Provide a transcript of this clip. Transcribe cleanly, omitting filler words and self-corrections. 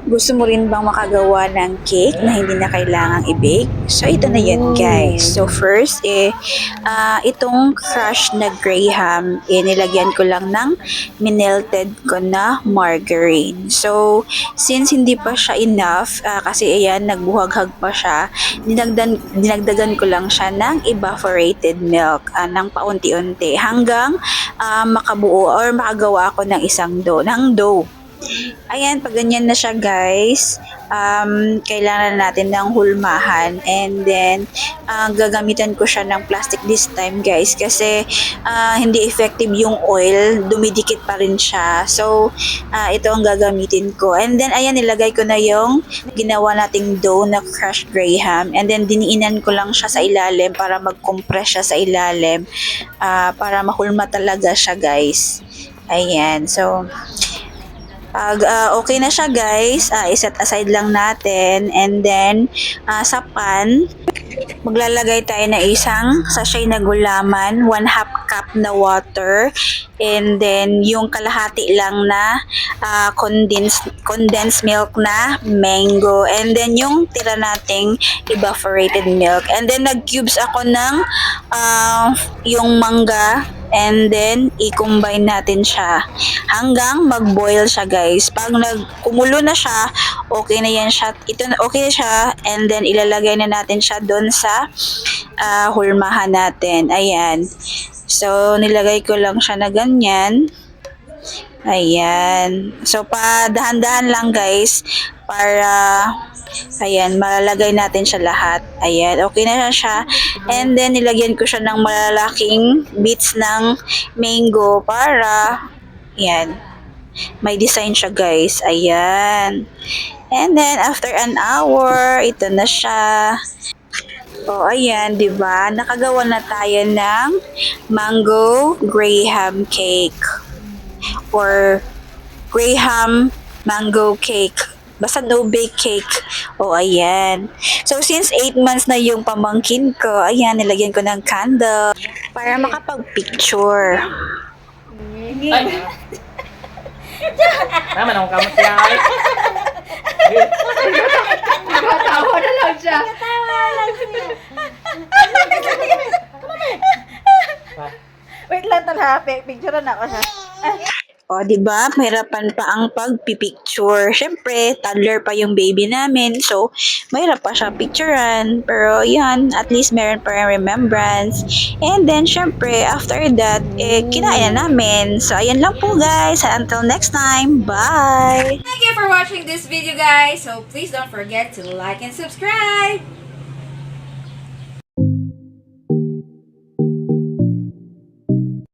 Gusto mo rin bang makagawa ng cake na hindi na kailangang i-bake? So, ito na yun guys. So, first, itong crushed na graham, nilagyan ko lang ng minelted ko na margarine. So, since hindi pa siya enough, kasi ayan, nagbuhaghag pa siya, dinagdagan ko lang siya ng evaporated milk ng paunti-unti hanggang makabuo or makagawa ako ng isang dough. Ayan, pag ganyan na siya guys, kailangan natin ng hulmahan and then gagamitan ko siya ng plastic this time guys kasi hindi effective yung oil, dumidikit pa rin siya. So, ito ang gagamitin ko. And then, ayan, nilagay ko na yung ginawa nating dough na crushed graham and then diniinan ko lang siya sa ilalim para mag-compress siya sa ilalim para mahulma talaga siya guys. Ayan, so pag okay na siya guys, iset aside lang natin and then sa pan, maglalagay tayo ng isang sachet na gulaman, 1/2 cup na water, and then yung kalahati lang na condensed milk na mango, and then yung tira nating evaporated milk. And then nag-cubes ako ng yung mangga and then i-combine natin siya hanggang mag-boil siya guys. Pag kumulo na siya, okay na yan siya. Okay na siya and then ilalagay na natin siya doon sa hulmahan natin. Ayan. So, nilagay ko lang siya na ganyan. Ayan. So, dahan-dahan lang guys para ayan, malalagay natin siya lahat. Ayan, okay na siya. And then, nilagyan ko siya ng malalaking bits ng mango para, ayan, may design siya guys. Ayan. And then, after an hour, ito na siya. O, ayan, di ba? Nakagawa na tayo ng mango graham cake or graham mango cake. Basta no bake cake. O, ayan. So, since 8 months na yung pamangkin ko, ayan, nilagyan ko ng candle para makapag-picture. Ay! Naman akong kamot siya. Nakatawa na lang siya. Wait lang tan ha, picture na ako siya. O, di ba? Mahirapan pa ang pagpipicture. Siyempre, toddler pa yung baby namin. So, mahirap pa siya picturean. Pero, yan, at least meron pa rin remembrance. And then, siyempre, after that, kinain na namin. So, ayan lang po, guys. Until next time, bye! Thank you for watching this video guys. So please don't forget to like and subscribe.